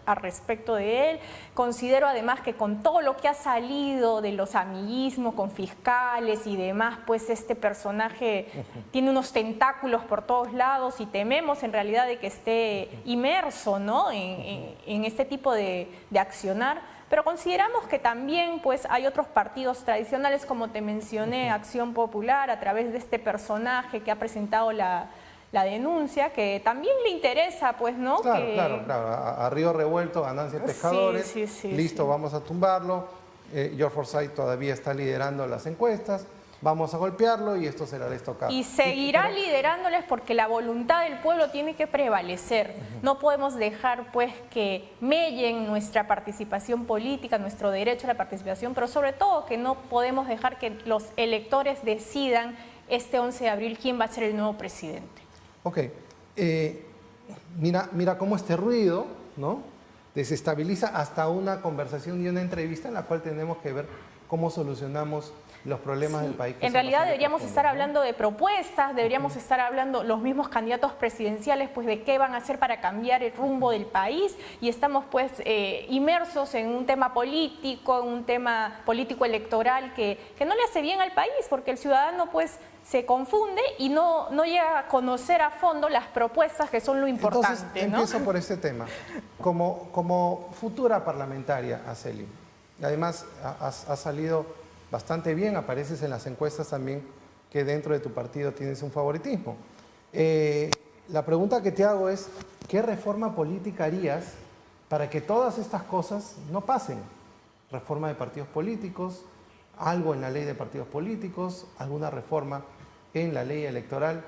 a respecto de él. Considero además que con todo lo que ha salido de los amiguismos con fiscales y demás, pues este personaje tiene unos tentáculos por todos lados y tememos en realidad de que esté inmerso, ¿no?, en este tipo de accionar. Pero consideramos que también pues, hay otros partidos tradicionales, como te mencioné, Acción Popular, a través de este personaje que ha presentado la denuncia, que también le interesa, pues, ¿no? Claro. A río revuelto, ganancia de pescadores, sí, listo, vamos a tumbarlo. George Forsyth todavía está liderando las encuestas. Vamos a golpearlo y esto será la estocada. Y seguirá liderándoles porque la voluntad del pueblo tiene que prevalecer. No podemos dejar pues que mellen nuestra participación política, nuestro derecho a la participación, pero sobre todo que no podemos dejar que los electores decidan este 11 de abril quién va a ser el nuevo presidente. Ok. Mira cómo este ruido, ¿no?, desestabiliza hasta una conversación y una entrevista en la cual tenemos que ver cómo solucionamos los problemas del país. En realidad deberíamos estar hablando de propuestas, deberíamos estar hablando los mismos candidatos presidenciales, pues de qué van a hacer para cambiar el rumbo del país, y estamos pues inmersos en un tema político, en un tema político electoral que no le hace bien al país, porque el ciudadano pues se confunde y no llega a conocer a fondo las propuestas que son lo importante. Entonces, empiezo por este tema. Como futura parlamentaria, Araceli, además has salido bastante bien, apareces en las encuestas también que dentro de tu partido tienes un favoritismo. La pregunta que te hago es, ¿qué reforma política harías para que todas estas cosas no pasen? Reforma de partidos políticos, algo en la ley de partidos políticos, alguna reforma en la ley electoral.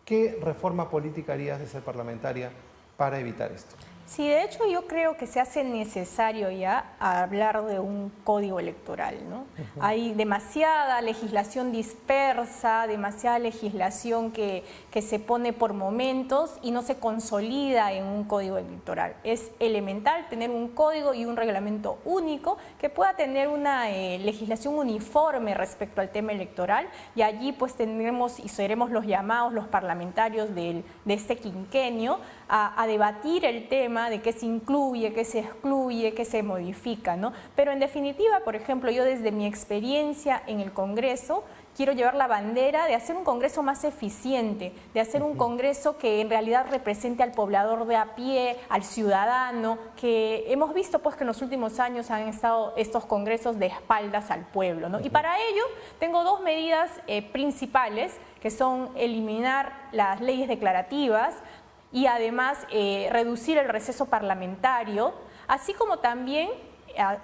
¿Qué reforma política harías de ser parlamentaria para evitar esto? Sí, de hecho yo creo que se hace necesario ya hablar de un código electoral, ¿no? Hay demasiada legislación dispersa, demasiada legislación que se pone por momentos y no se consolida en un código electoral. Es elemental tener un código y un reglamento único que pueda tener una legislación uniforme respecto al tema electoral, y allí pues tendremos y seremos los llamados, los parlamentarios de este quinquenio, a debatir el tema de qué se incluye, qué se excluye, qué se modifica, ¿no? Pero en definitiva, por ejemplo, yo desde mi experiencia en el Congreso quiero llevar la bandera de hacer un Congreso más eficiente, de hacer un Congreso que en realidad represente al poblador de a pie, al ciudadano, que hemos visto pues que en los últimos años han estado estos congresos de espaldas al pueblo, ¿no? Y para ello tengo dos medidas principales, que son eliminar las leyes declarativas y además reducir el receso parlamentario, así como también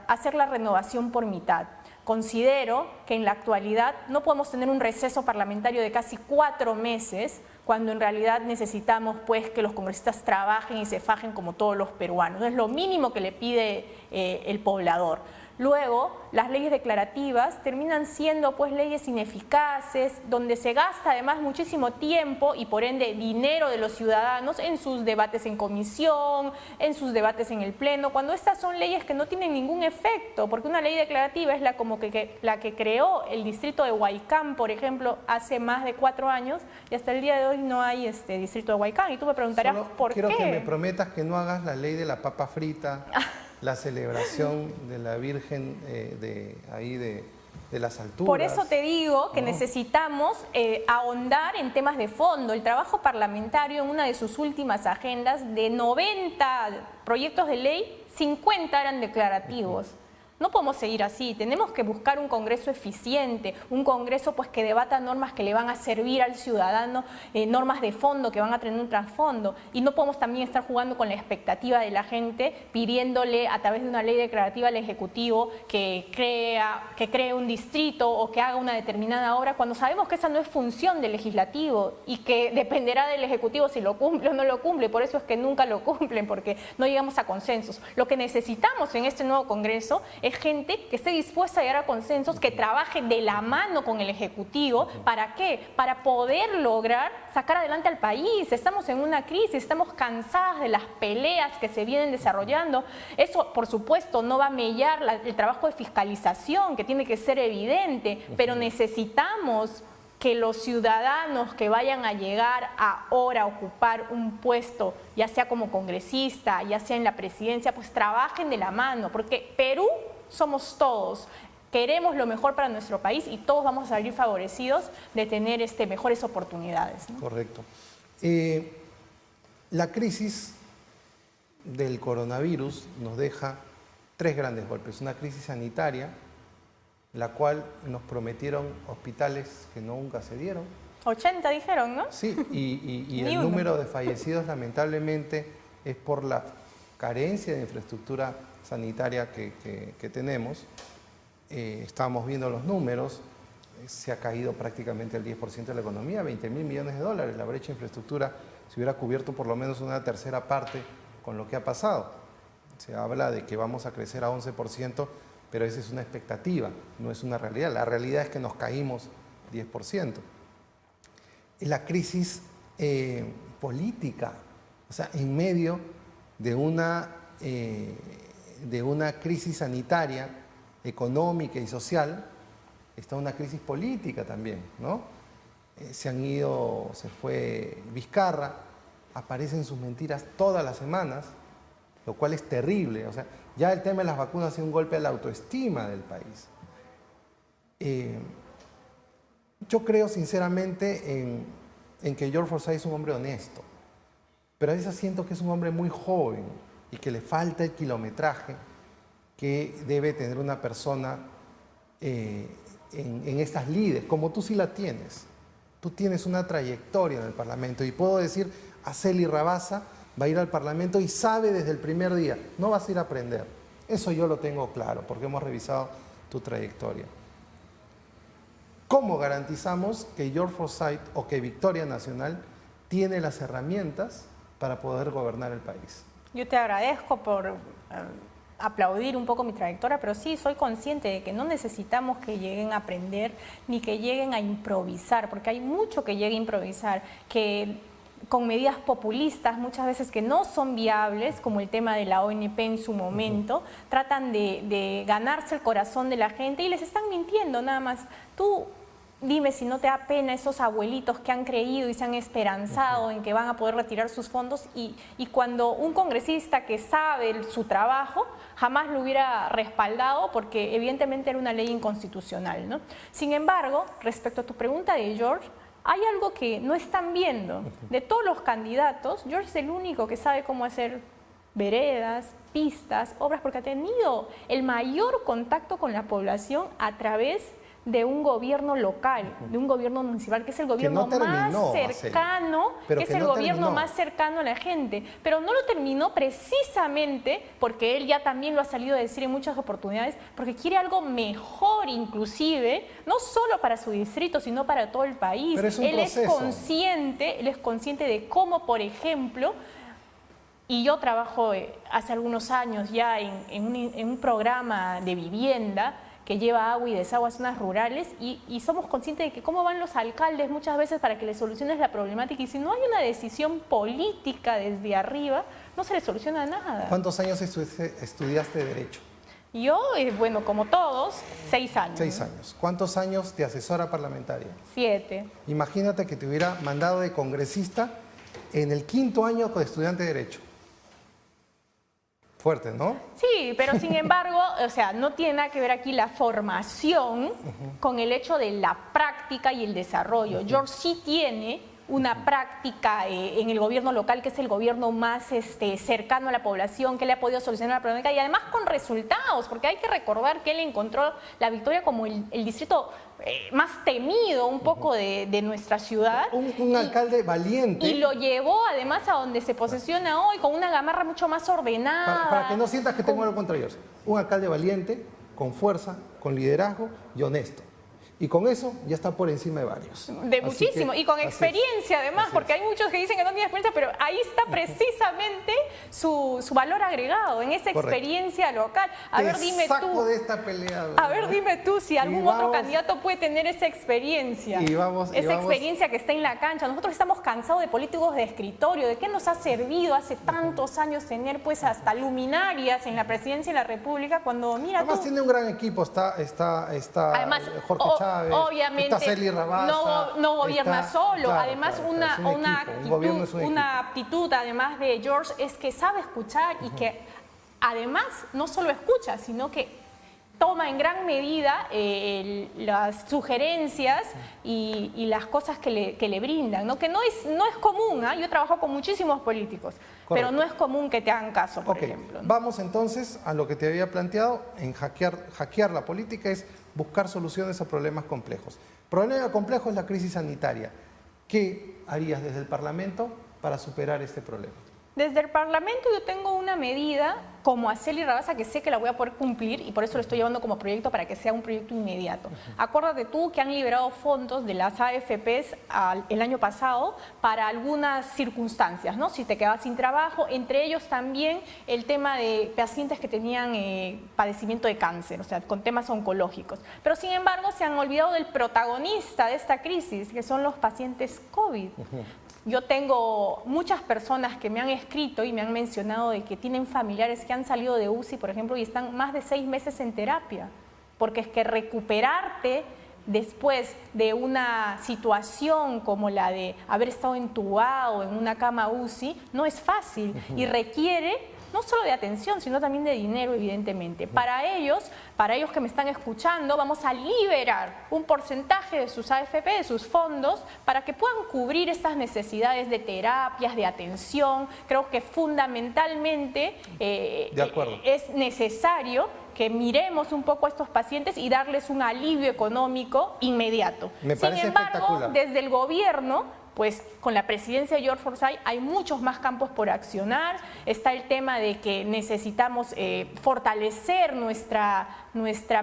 hacer la renovación por mitad. Considero que en la actualidad no podemos tener un receso parlamentario de casi 4 meses, cuando en realidad necesitamos pues que los congresistas trabajen y se fajen como todos los peruanos. Es lo mínimo que le pide el poblador. Luego, las leyes declarativas terminan siendo pues leyes ineficaces, donde se gasta además muchísimo tiempo y por ende dinero de los ciudadanos en sus debates en comisión, en sus debates en el pleno, cuando estas son leyes que no tienen ningún efecto, porque una ley declarativa es la que creó el distrito de Huaycán, por ejemplo, hace más de 4 años, y hasta el día de hoy no hay distrito de Huaycán, y tú me preguntarás ¿por qué? Quiero que me prometas que no hagas la ley de la papa frita, la celebración de la Virgen de las alturas. Por eso te digo que necesitamos ahondar en temas de fondo. El trabajo parlamentario en una de sus últimas agendas, de 90 proyectos de ley, 50 eran declarativos. No podemos seguir así, tenemos que buscar un Congreso eficiente, un Congreso pues, que debata normas que le van a servir al ciudadano, normas de fondo que van a tener un trasfondo. Y no podemos también estar jugando con la expectativa de la gente, pidiéndole a través de una ley declarativa al Ejecutivo que cree un distrito o que haga una determinada obra, cuando sabemos que esa no es función del Legislativo y que dependerá del Ejecutivo si lo cumple o no lo cumple. Por eso es que nunca lo cumplen, porque no llegamos a consensos. Lo que necesitamos en este nuevo Congreso es gente que esté dispuesta a llegar a consensos, que trabaje de la mano con el Ejecutivo. ¿Para qué? Para poder lograr sacar adelante al país. Estamos en una crisis, estamos cansadas de las peleas que se vienen desarrollando. Eso, por supuesto, no va a mellar el trabajo de fiscalización, que tiene que ser evidente, pero necesitamos que los ciudadanos que vayan a llegar ahora a ocupar un puesto, ya sea como congresista, ya sea en la presidencia, pues trabajen de la mano, porque Perú somos todos. Queremos lo mejor para nuestro país y todos vamos a salir favorecidos de tener mejores oportunidades, ¿no? Correcto. La crisis del coronavirus nos deja 3 grandes golpes. Una crisis sanitaria, la cual nos prometieron hospitales que nunca se dieron. 80 dijeron, ¿no? Sí, y el número de fallecidos lamentablemente es por la carencia de infraestructura sanitaria que tenemos. Estamos viendo los números, se ha caído prácticamente el 10% de la economía, 20.000 millones de dólares. La brecha de infraestructura se hubiera cubierto por lo menos una tercera parte con lo que ha pasado. Se habla de que vamos a crecer a 11%, pero esa es una expectativa, no es una realidad. La realidad es que nos caímos 10%. La crisis política, o sea, en medio de una crisis sanitaria, económica y social, está una crisis política también, ¿no? Se fue Vizcarra, aparecen sus mentiras todas las semanas, lo cual es terrible. O sea, ya el tema de las vacunas ha sido un golpe a la autoestima del país. Yo creo sinceramente en que George Forsyth es un hombre honesto, pero a veces siento que es un hombre muy joven y que le falta el kilometraje que debe tener una persona en estas lides, como tú sí la tienes. Tú tienes una trayectoria en el Parlamento y puedo decir, Araceli Rabasa va a ir al Parlamento y sabe desde el primer día, no vas a ir a aprender. Eso yo lo tengo claro porque hemos revisado tu trayectoria. ¿Cómo garantizamos que George Forsyth o que Victoria Nacional tiene las herramientas para poder gobernar el país? Yo te agradezco por aplaudir un poco mi trayectoria, pero sí soy consciente de que no necesitamos que lleguen a aprender ni que lleguen a improvisar, porque hay mucho que llegue a improvisar, que con medidas populistas muchas veces que no son viables, como el tema de la ONP en su momento, tratan de ganarse el corazón de la gente y les están mintiendo nada más. Tú dime si no te da pena esos abuelitos que han creído y se han esperanzado en que van a poder retirar sus fondos y cuando un congresista que sabe su trabajo jamás lo hubiera respaldado porque evidentemente era una ley inconstitucional, ¿no? Sin embargo, respecto a tu pregunta de George, hay algo que no están viendo. De todos los candidatos, George es el único que sabe cómo hacer veredas, pistas, obras, porque ha tenido el mayor contacto con la población a través de un gobierno local, de un gobierno municipal, que es el gobierno más cercano, que es el gobierno más cercano a la gente. Pero no lo terminó precisamente porque él ya también lo ha salido a decir en muchas oportunidades, porque quiere algo mejor inclusive, no solo para su distrito, sino para todo el país. Pero es un proceso. Él es consciente de cómo, por ejemplo, y yo trabajo hace algunos años ya en un programa de vivienda que lleva agua y desagüe a zonas rurales y somos conscientes de que cómo van los alcaldes muchas veces para que les soluciones la problemática y si no hay una decisión política desde arriba, no se les soluciona nada. ¿Cuántos años estudiaste Derecho? Yo, bueno, como todos, 6 años. 6 años. ¿Cuántos años de asesora parlamentaria? 7. Imagínate que te hubiera mandado de congresista en el 5º año de estudiante de Derecho. Fuerte, ¿no? Sí, pero sin embargo, o sea, no tiene nada que ver aquí la formación con el hecho de la práctica y el desarrollo. George sí tiene una práctica en el gobierno local, que es el gobierno más cercano a la población, que le ha podido solucionar la problemática y además con resultados, porque hay que recordar que él encontró la Victoria como el distrito más temido un poco de nuestra ciudad. Un alcalde valiente. Y lo llevó además a donde se posesiona hoy, con una gamarra mucho más ordenada. Para que no sientas que tengo algo contra ellos. Un alcalde valiente, con fuerza, con liderazgo y honesto. Y con eso ya está por encima de varios. De muchísimo. Y con experiencia además, porque hay muchos que dicen que no tienen experiencia, pero ahí está precisamente su valor agregado, en esa experiencia local. A ver, dime tú. De esta pelea. A ver, dime tú si algún otro candidato puede tener esa experiencia. Esa experiencia que está en la cancha. Nosotros estamos cansados de políticos de escritorio. ¿De qué nos ha servido hace tantos años tener pues hasta luminarias en la presidencia de la República cuando, mira además tú, tiene un gran equipo, está además, Jorge Chávez, obviamente está Celi Rabasa, no gobierna solo. claro, además, claro, una aptitud, además de George, es que sabe escuchar y que además no solo escucha, sino que toma en gran medida las sugerencias y las cosas que le brindan, ¿no? Que no es común, ¿eh? Yo trabajo con muchísimos políticos, pero no es común que te hagan caso, por ejemplo, ¿no? Vamos entonces a lo que te había planteado en hackear la política, es buscar soluciones a problemas complejos. Problema complejo es la crisis sanitaria. ¿Qué harías desde el Parlamento para superar este problema? Desde el Parlamento yo tengo una medida como a Celi Rabasa que sé que la voy a poder cumplir y por eso lo estoy llevando como proyecto para que sea un proyecto inmediato. Acuérdate tú que han liberado fondos de las AFPs el año pasado para algunas circunstancias, ¿no? Si te quedabas sin trabajo, entre ellos también el tema de pacientes que tenían padecimiento de cáncer, o sea, con temas oncológicos. Pero sin embargo se han olvidado del protagonista de esta crisis, que son los pacientes COVID. Yo tengo muchas personas que me han escrito y me han mencionado de que tienen familiares que han salido de UCI, por ejemplo, y están más de 6 meses en terapia. Porque es que recuperarte después de una situación como la de haber estado entubado en una cama UCI no es fácil y requiere no solo de atención, sino también de dinero, evidentemente. Para ellos que me están escuchando, vamos a liberar un porcentaje de sus AFP, de sus fondos, para que puedan cubrir estas necesidades de terapias, de atención. Creo que fundamentalmente es necesario que miremos un poco a estos pacientes y darles un alivio económico inmediato. Me parece Sin embargo, espectacular. desde el gobierno, pues con la presidencia de George Forsyth hay muchos más campos por accionar. Está el tema de que necesitamos fortalecer nuestra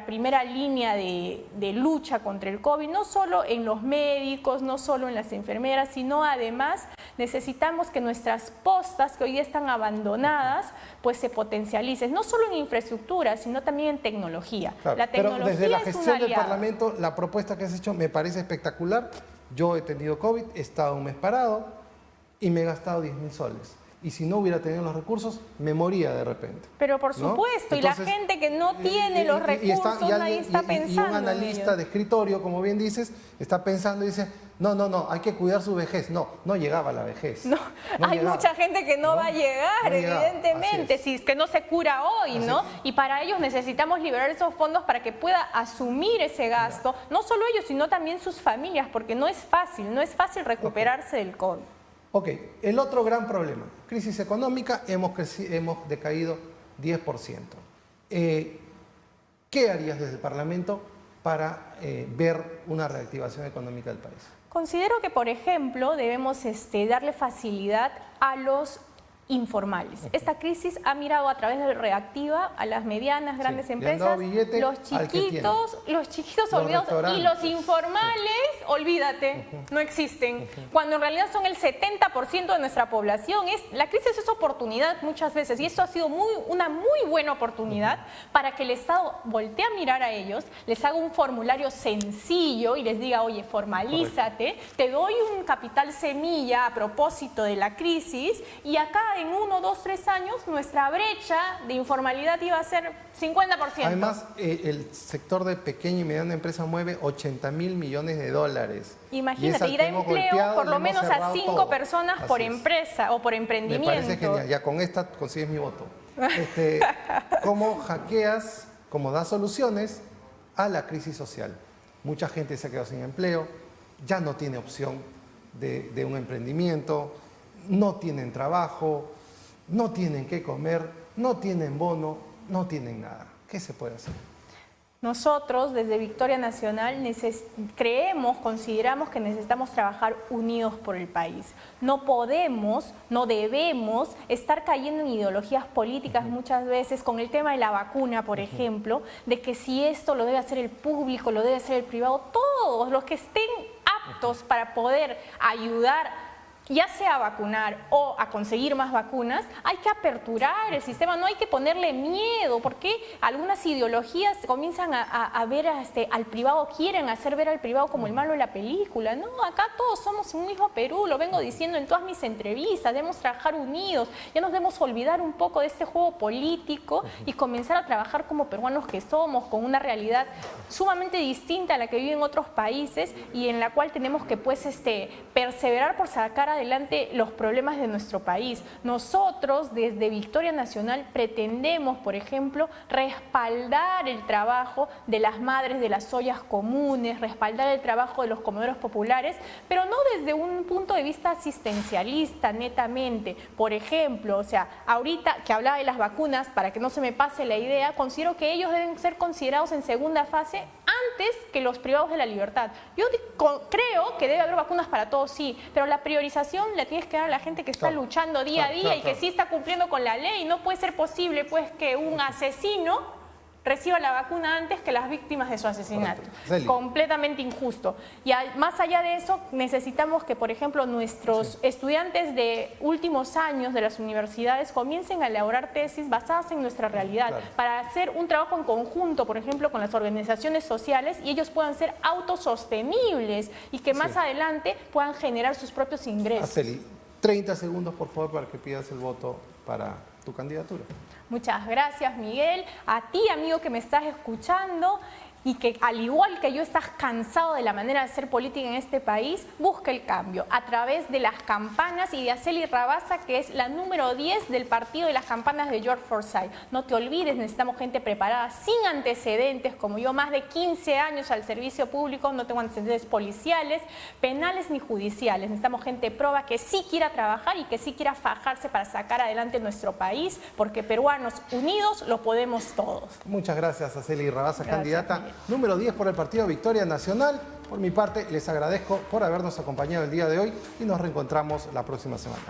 primera línea de lucha contra el COVID, no solo en los médicos, no solo en las enfermeras, sino además necesitamos que nuestras postas que hoy día están abandonadas, pues se potencialicen, no solo en infraestructura, sino también en tecnología. Claro, La tecnología pero desde la es un gestión del aliado. Parlamento, la propuesta que has hecho me parece espectacular. Yo he tenido COVID, he estado un mes parado y me he gastado 10.000 soles. Y si no hubiera tenido los recursos, me moría de repente. Pero por supuesto, ¿no? y la gente que no tiene los recursos, nadie está pensando. Y un analista de escritorio, como bien dices, está pensando y dice, no, hay que cuidar su vejez. No llegaba la vejez. No, hay llegaba. mucha gente que no va a llegar, No llegaba. evidentemente, si es que no se cura hoy, Así ¿no? es. Y para ellos necesitamos liberar esos fondos para que pueda asumir ese gasto, no solo ellos, sino también sus familias, porque no es fácil recuperarse del COVID. Ok, el otro gran problema, crisis económica, hemos decaído 10%. ¿Qué harías desde el Parlamento para ver una reactivación económica del país? Considero que, por ejemplo, debemos darle facilidad a los informales. Esta crisis ha mirado a través de Reactiva a las medianas, grandes le han dado empresas, billete los al que tiene. los chiquitos Los olvidados y restaurantes. los informales, olvídate, no existen. Cuando en realidad son el 70% de nuestra población. La crisis es oportunidad muchas veces y esto ha sido una muy buena oportunidad para que el Estado voltee a mirar a ellos, les haga un formulario sencillo y les diga, oye, formalízate, te doy un capital semilla a propósito de la crisis y acá en 1, 2, 3 años nuestra brecha de informalidad iba a ser 50%. Además, el sector de pequeña y mediana empresa mueve 80.000 millones de dólares. Imagínate, y da empleo por lo menos a 5 personas por empresa o por emprendimiento. Me parece genial. Ya con esta consigues mi voto. ¿Cómo hackeas, cómo das soluciones a la crisis social? Mucha gente se ha quedado sin empleo, ya no tiene opción de un emprendimiento, no tienen trabajo, no tienen qué comer, no tienen bono, no tienen nada. ¿Qué se puede hacer? Nosotros, desde Victoria Nacional, consideramos que necesitamos trabajar unidos por el país. No podemos, no debemos estar cayendo en ideologías políticas muchas veces, con el tema de la vacuna, por ejemplo, de que si esto lo debe hacer el público, lo debe hacer el privado, todos los que estén aptos para poder ayudar, ya sea a vacunar o a conseguir más vacunas, hay que aperturar el sistema, no hay que ponerle miedo, porque algunas ideologías comienzan a ver al privado, quieren hacer ver al privado como el malo de la película. No, acá todos somos un mismo Perú, lo vengo diciendo en todas mis entrevistas, debemos trabajar unidos, ya nos debemos olvidar un poco de este juego político y comenzar a trabajar como peruanos que somos, con una realidad sumamente distinta a la que viven otros países y en la cual tenemos que perseverar por sacar adelante los problemas de nuestro país. Nosotros desde Victoria Nacional pretendemos, por ejemplo, respaldar el trabajo de las madres de las ollas comunes, respaldar el trabajo de los comedores populares, pero no desde un punto de vista asistencialista netamente. Por ejemplo, ahorita que hablaba de las vacunas, para que no se me pase la idea, considero que ellos deben ser considerados en segunda fase antes que los privados de la libertad. Yo creo que debe haber vacunas para todos, sí, pero la priorización la tienes que dar a la gente que está luchando día a día y que sí está cumpliendo con la ley. No puede ser posible pues que un asesino reciba la vacuna antes que las víctimas de su asesinato. Completamente injusto. Y más allá de eso, necesitamos que, por ejemplo, nuestros estudiantes de últimos años de las universidades comiencen a elaborar tesis basadas en nuestra realidad, para hacer un trabajo en conjunto, por ejemplo, con las organizaciones sociales, y ellos puedan ser autosostenibles y que más adelante puedan generar sus propios ingresos. Araceli, 30 segundos, por favor, para que pidas el voto para tu candidatura. Muchas gracias, Miguel. A ti, amigo que me estás escuchando y que al igual que yo estás cansado de la manera de hacer política en este país, busca el cambio a través de las campanas y de Araceli Rabasa, que es la número 10 del partido de las campanas de George Forsyth. No te olvides, necesitamos gente preparada, sin antecedentes, como yo, más de 15 años al servicio público, no tengo antecedentes policiales, penales ni judiciales. Necesitamos gente proba que sí quiera trabajar y que sí quiera fajarse para sacar adelante nuestro país, porque peruanos unidos lo podemos todos. Muchas gracias, Araceli Rabasa, candidata número 10 por el partido Victoria Nacional. Por mi parte, les agradezco por habernos acompañado el día de hoy y nos reencontramos la próxima semana.